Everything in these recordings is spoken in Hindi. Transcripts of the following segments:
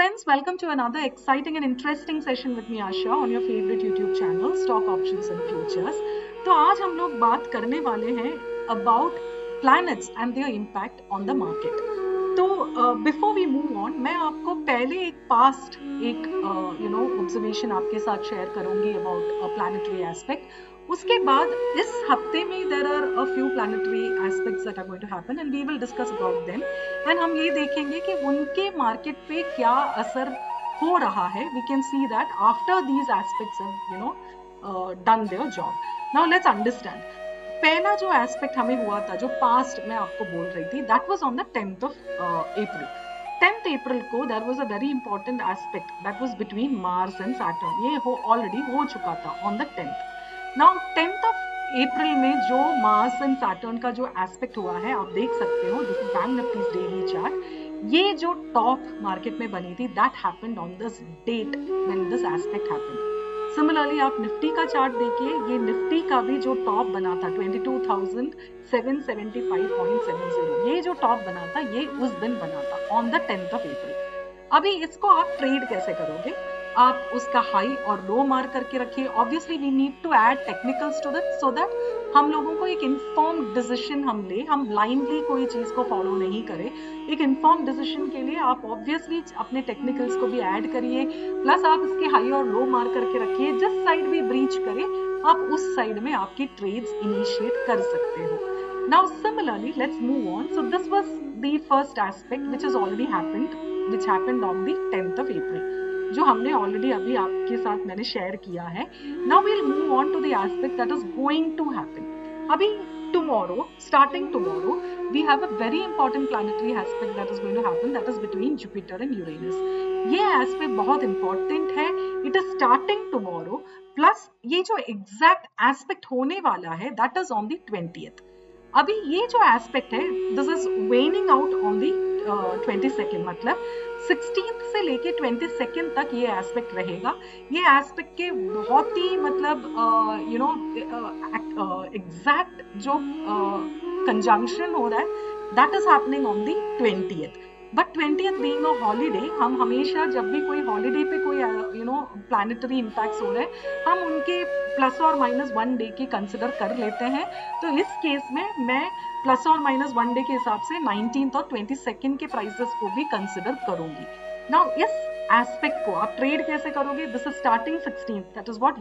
friends, welcome to another exciting and interesting session with me Asha on your favorite YouTube channel Stock Options and Futures. तो आज हम लोग बात करने वाले हैं about planets and their impact on the market. तो before we move on, मैं आपको पहले एक past observation आपके साथ share करूँगी about a planetary aspect. उसके बाद इस हफ्ते में there are a few planetary aspects that are going to happen and we will discuss about them. And हम ये देखेंगे कि उनके मार्केट पे क्या असर हो रहा है. We can see that after these aspects have done their job. Now let's understand. पहला जो एस्पेक्ट हमें हुआ था, जो पास्ट मैं आपको बोल रही थी, that was on the 10th of April. 10th April को there was a very important aspect that was between Mars and Saturn. ये already हो चुका था on the 10th. Now 10th of April में जो Mars and Saturn का जो एस्पेक्ट हुआ है, आप देख सकते हो, this is Bank Nifty's daily chart. ये जो टॉप मार्केट में बनी थी, that happened on this date when this aspect happened. Similarly आप निफ्टी का चार्ट देखिए, ये निफ्टी का भी जो टॉप बना था 22,775.70, ये जो टॉप बना था ये उस दिन बना था on the 10th of April. अभी इसको आप ट्रेड कैसे करोगे? आप उसका हाई और लो मार्क करके रखिए. Obviously we need to add technicals to that so that हम लोगों को एक इन्फॉर्म्ड डिसीजन हम ले, हम ब्लाइंडली कोई चीज को फॉलो नहीं करें. एक इन्फॉर्म्ड डिसीजन के लिए आप ऑब्वियसली अपने टेक्निकल्स को भी ऐड करिए, प्लस आप इसके हाई और लो मार्क करके रखिए. जिस साइड भी ब्रीच करे आप उस साइड में आपकी ट्रेड्स इनिशिएट कर सकते हो. Now similarly let's move on. So this was the first aspect which has already happened, which happened on the 10th of April, जो हमने ऑलरेडी अभी आपके साथ मैंने शेयर किया है. Now we will move on to the aspect that is going to happen. अभी tomorrow, starting tomorrow, we have a very important planetary aspect that is going to happen, that is between Jupiter and Uranus. ये aspect बहुत important है. It is starting tomorrow. Plus ये जो exact aspect होने वाला है, that is on the 20th. अभी ये जो एस्पेक्ट है, this is वेनिंग out on the 22nd, मतलब 16th से लेके 22nd तक ये एस्पेक्ट रहेगा. ये एस्पेक्ट के बहुत ही मतलब एग्जैक्ट जो कंजंक्शन हो रहा है, that is happening on the 20th. But 20th being a holiday, हम हमेशा जब भी कोई हॉलीडे पे कोई प्लैनेटरी इम्पैक्ट्स हो रहे हैं, हम उनके प्लस और माइनस 1 डे की कंसिडर कर लेते हैं. तो इस केस में मैं प्लस और माइनस 1 डे के हिसाब से 19th और 22nd के प्राइसेस को भी कंसिडर करूंगी. नाउ इस एस्पेक्ट को आप ट्रेड कैसे करोगे? This is starting 16th, that is what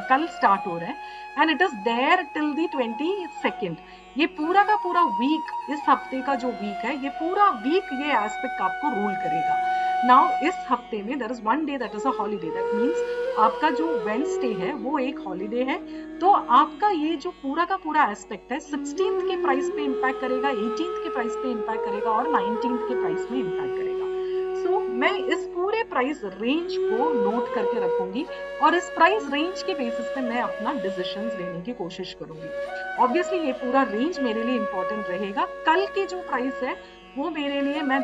कल स्टार्ट हो रहा है, and it is there till the 22nd. ये पूरा का पूरा वीक, इस हफ्ते का जो वीक है, ये पूरा वीक ये एस्पेक्ट आपको रूल करेगा. नाउ इस हफ्ते में there is one day that is a holiday. That means आपका जो वेडनेसडे है वो एक हॉलीडे है. तो आपका ये जो पूरा का पूरा एस्पेक्ट है 16th के प्राइस पे इम्पैक्ट करेगा, 18th के प्राइस पे इम्पैक्ट करेगा और 19th के प्राइस में इम्पैक्ट करेगा. सो मैं इस पूरे प्राइस रेंज को नोट करके रखूंगी और इस प्राइस रेंज के बेसिस पे मैं अपना डिसीजंस लेने की कोशिश करूंगी. ऑब्वियसली ये पूरा रेंज मेरे लिए इंपॉर्टेंट रहेगा. कल की जो प्राइस है वो मेरे लिए मैं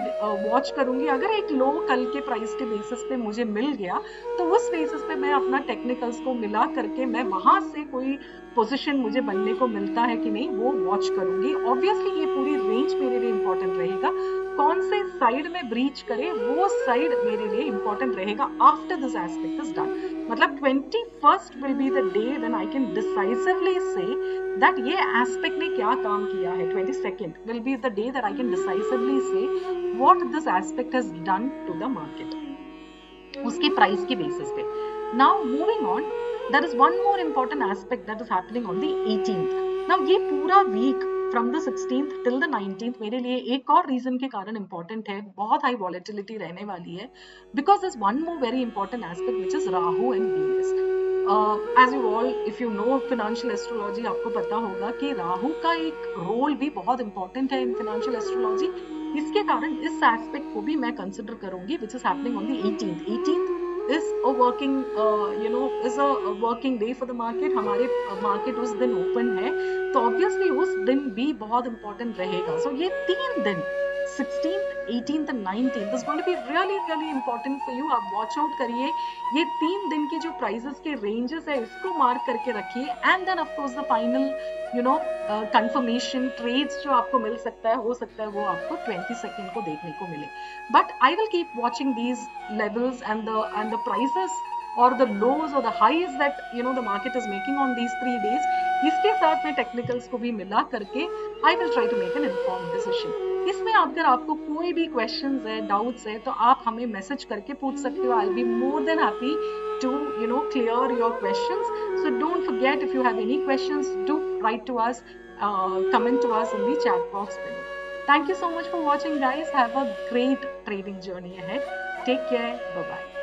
वॉच करूंगी. अगर एक लो कल के प्राइस के बेसिस पे मुझे मिल गया तो उस बेसिस पे मैं अपना टेक्निकल्स को मिला करके मैं वहां से कोई पोजीशन मुझे बनने को मिलता है कि नहीं वो वॉच करूंगी. ऑब्वियसली ये पूरी रेंज मेरे लिए इंपॉर्टेंट रहेगा. कौन से साइड में ब्रीच करे वो साइड मेरे लिए इंपॉर्टेंट रहेगा after this aspect is done. मतलब 21st will be the day when I can decisively say that ये एस्पेक्ट ने क्या काम किया है. 22nd will be the day that I can decisively say what this aspect has done to the market, उसके प्राइस के बेसिस पे. Now moving on, there is one more important aspect that is happening on the 18th. Now ये पूरा week from the 16th till the 19th मेरे लिए एक और रीजन के कारण important है, बहुत हाई वॉलेटिलिटी रहने वाली है, because there's one more very important aspect which is Rahu and Venus. As you all, if you know financial astrology, आपको पता होगा कि राहु का एक रोल भी बहुत important है in financial astrology. इसके कारण इस एस्पेक्ट को भी मैं कंसिडर करूंगी, which is happening on the 18th. 18th is a working is a working day for the market. हमारे मार्केट उस दिन ओपन है, तो ऑब्वियसली उस दिन भी बहुत इंपॉर्टेंट रहेगा. सो ये 3 दिन 16th, 18th and 19th is going to be really important for you. आप वॉच आउट करिए, ये 3 दिन के जो प्राइजेस के रेंजेस है इसको मार्क करके रखिए, and then of course the final confirmation trades जो आपको मिल सकता है, हो सकता है वो आपको 22nd को देखने को मिले. But I will keep watching these levels and the prices or the lows or the highs that the market is making on these 3 days. इसके साथ मैं टेक्निकल्स को भी मिला करके I will try to make an informed decision. इसमें अगर आपको कोई भी क्वेश्चंस है, डाउट्स है, तो आप हमें मैसेज करके पूछ सकते हो. I'll be more than happy to clear your questions. So don't forget, if you have any questions, do write to us, comment to us in the chat box below. Thank you so much for watching, guys. Have a great trading journey ahead. Take care. Bye bye.